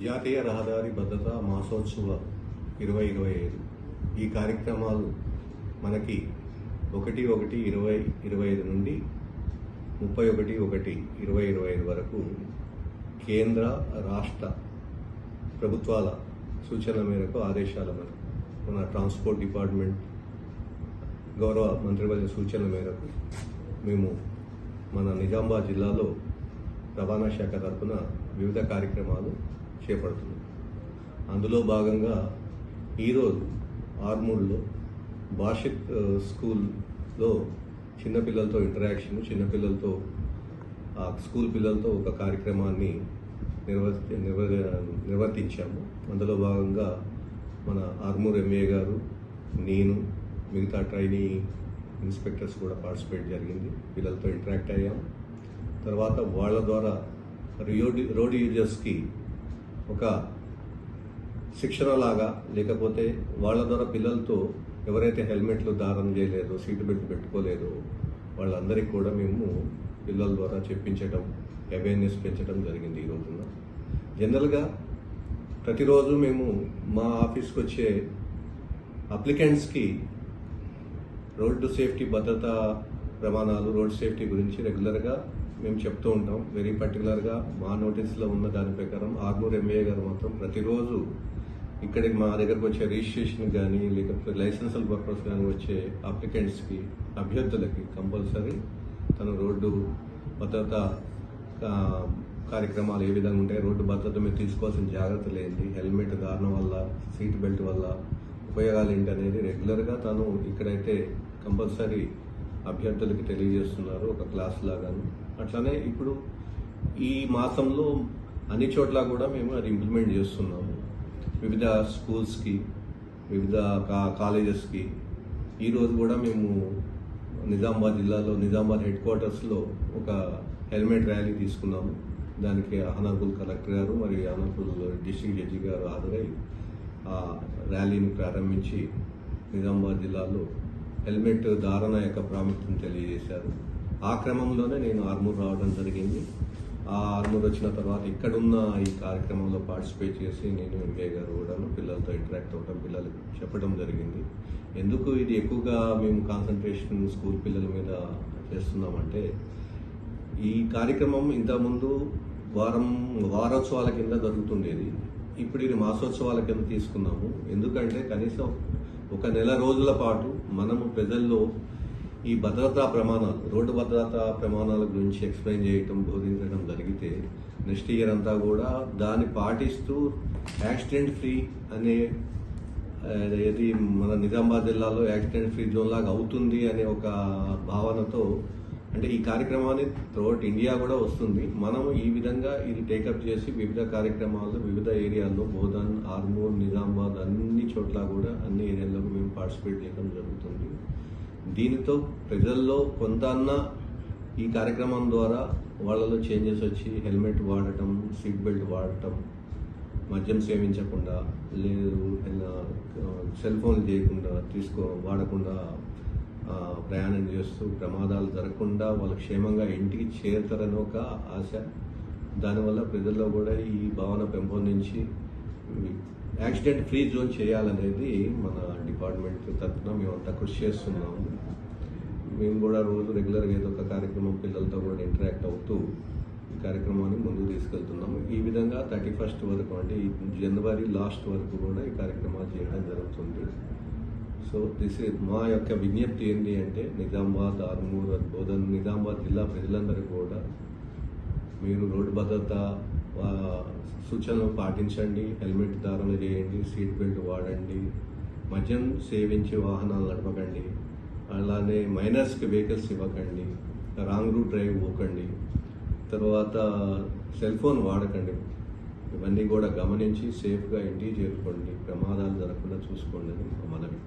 జాతీయ రహదారి భద్రతా మాసోత్సవ 2025 ఈ కార్యక్రమాలు మనకి 1/1/2025 నుండి 31/1/2025 వరకు కేంద్ర రాష్ట్ర ప్రభుత్వాల సూచనల మేరకు ఆదేశాల మేరకు మన ట్రాన్స్పోర్ట్ డిపార్ట్మెంట్ గౌరవ మంత్రివర్య సూచనల మేరకు మేము మన నిజామాబాద్ జిల్లాలో రవాణా శాఖ తరఫున వివిధ కార్యక్రమాలు చేపడుతున్నాం. అందులో భాగంగా ఈరోజు ఆర్మూర్లో భాషిత్ స్కూల్లో చిన్నపిల్లలతో ఇంటరాక్షన్, చిన్నపిల్లలతో స్కూల్ పిల్లలతో ఒక కార్యక్రమాన్ని నిర్వర్తించాము. అందులో భాగంగా మన ఆర్మూర్ ఎంఏ గారు, నేను, మిగతా ట్రైనీ ఇన్స్పెక్టర్స్ కూడా పార్టిసిపేట్ జరిగింది. పిల్లలతో ఇంటరాక్ట్ అయ్యాము. తర్వాత వాళ్ళ ద్వారా రోడ్ యూజర్స్కి ఒక శిక్షణ లాగా, లేకపోతే వాళ్ళ ద్వారా పిల్లలతో ఎవరైతే హెల్మెట్లు ధారణ చేయలేదో, సీట్ బెల్ట్ పెట్టుకోలేదో వాళ్ళందరికీ కూడా మేము పిల్లల ద్వారా చెప్పించడం, అవేర్నెస్ పెంచడం జరిగింది. ఈ రోజున జనరల్గా ప్రతిరోజు మేము మా ఆఫీస్కి వచ్చే అప్లికెంట్స్కి రోడ్డు సేఫ్టీ భద్రతా ప్రమాణాలు, రోడ్ సేఫ్టీ గురించి రెగ్యులర్గా మేము చెప్తూ ఉంటాం. వెరీ పర్టికులర్గా మా నోటీస్లో ఉన్న దాని ప్రకారం ఆర్మూర్ ఎంఏ గారు మాత్రం ప్రతిరోజు ఇక్కడికి మా దగ్గరకు వచ్చే రిజిస్ట్రేషన్ కానీ, లేకపోతే లైసెన్షియల్ పర్పస్ కానీ వచ్చే అప్లికెంట్స్కి, అభ్యర్థులకి కంపల్సరీ తను రోడ్డు భద్రత కార్యక్రమాలు ఏ విధంగా ఉంటాయి, రోడ్డు భద్రత మీద తీసుకోవాల్సిన జాగ్రత్తలు ఏంటి, హెల్మెట్ ధారణ వల్ల, సీట్ బెల్ట్ వల్ల ఉపయోగాలు ఏంటి అనేది రెగ్యులర్గా తను ఇక్కడైతే కంపల్సరీ అభ్యర్థులకి తెలియజేస్తున్నారు, ఒక క్లాస్ లాగాను. అట్లానే ఇప్పుడు ఈ మాసంలో అన్ని చోట్ల కూడా మేము అది ఇంప్లిమెంట్ చేస్తున్నాము. వివిధ స్కూల్స్కి, వివిధ కాలేజెస్కి. ఈరోజు కూడా మేము నిజామాబాద్ జిల్లాలో నిజామాబాద్ హెడ్ క్వార్టర్స్లో ఒక హెల్మెట్ ర్యాలీ తీసుకున్నాము. దానికి ఆనరబుల్ కలెక్టర్ గారు మరియు ఆనరబుల్ డిస్ట్రిక్ట్ జడ్జి గారు హాజరై ఆ ర్యాలీని ప్రారంభించి నిజామాబాద్ జిల్లాలో హెల్మెట్ ధారణ యొక్క ప్రాముఖ్యతను తెలియజేశారు. ఆ క్రమంలోనే నేను ఆర్మూర్ రావడం జరిగింది. ఆ ఆర్మూర్ వచ్చిన తర్వాత ఇక్కడున్న ఈ కార్యక్రమంలో పార్టిసిపేట్ చేసి నేను ఎంఏ గారు కూడా పిల్లలతో ఇంటరాక్ట్ అవ్వడం, పిల్లలకు చెప్పడం జరిగింది. ఎందుకు ఇది ఎక్కువగా మేము కాన్సన్ట్రేషన్ స్కూల్ పిల్లల మీద చేస్తున్నామంటే, ఈ కార్యక్రమం ఇంతకుముందు వారోత్సవాల కింద జరుగుతుండేది. ఇప్పుడు ఇది మాసోత్సవాల కింద తీసుకున్నాము. ఎందుకంటే కనీసం ఒక నెల రోజుల పాటు మనము ప్రజల్లో ఈ భద్రతా ప్రమాణాలు, రోడ్డు భద్రతా ప్రమాణాల గురించి ఎక్స్ప్లెయిన్ చేయటం, బోధించడం జరిగితే నెక్స్ట్ ఇయర్ అంతా కూడా దాన్ని పాటిస్తూ యాక్సిడెంట్ ఫ్రీ అనే ఏది మన నిజామాబాద్ జిల్లాలో యాక్సిడెంట్ ఫ్రీ జోన్ లాగా అవుతుంది అనే ఒక భావనతో, అంటే ఈ కార్యక్రమాన్ని త్రూఅవుట్ ఇండియా కూడా వస్తుంది. మనము ఈ విధంగా ఇది టేకప్ చేసి వివిధ కార్యక్రమాలు వివిధ ఏరియాల్లో, బోధన్, ఆర్మూర్, నిజామాబాద్ అన్ని చోట్ల కూడా అన్ని ఏరియాల్లో మేము పార్టిసిపేట్ చేయడం జరుగుతుంది. దీనితో ప్రజల్లో కొంత ఈ కార్యక్రమం ద్వారా వాళ్ళలో చేంజెస్ వచ్చి హెల్మెట్ వాడటం, సీట్ బెల్ట్ వాడటం, మద్యం సేవించకుండా, లేదు సెల్ ఫోన్ చేయకుండా, వాడకుండా ప్రయాణం చేస్తూ ప్రమాదాలు జరగకుండా వాళ్ళు క్షేమంగా ఇంటికి చేరుతారని ఒక ఆశ. దానివల్ల ప్రజల్లో కూడా ఈ భావన పెంపొందించి యాక్సిడెంట్ ఫ్రీ జోన్ చేయాలనేది మన డిపార్ట్మెంట్ తరఫున మేమంతా కృషి చేస్తున్నాము. మేము కూడా రోజు రెగ్యులర్గా ఏదో ఒక కార్యక్రమం పిల్లలతో కూడా ఇంటరాక్ట్ అవుతూ ఈ కార్యక్రమాన్ని ముందుకు తీసుకెళ్తున్నాము. ఈ విధంగా 31st వరకు, అంటే ఈ జనవరి లాస్ట్ వరకు కూడా ఈ కార్యక్రమాలు చేయడం జరుగుతుంది. సో మా యొక్క విజ్ఞప్తి ఏంటి అంటే, నిజామాబాద్, ఆర్మూర్, బోధన్, నిజామాబాద్ జిల్లా ప్రజలందరికీ కూడా మీరు రోడ్డు భద్రత సూచనలు పాటించండి, హెల్మెట్ ధారణ చేయండి, సీట్ బెల్ట్ వాడండి, మద్యం సేవించి వాహనాలు నడపకండి, అలానే మైనర్స్కి వెహికల్స్ ఇవ్వకండి, రాంగ్ రూట్ డ్రైవ్ పోకండి, తర్వాత సెల్ ఫోన్ వాడకండి. ఇవన్నీ కూడా గమనించి సేఫ్గా ఇంటికి చేరుకోండి, ప్రమాదాలు జరగకుండా చూసుకోండి అని మనవి.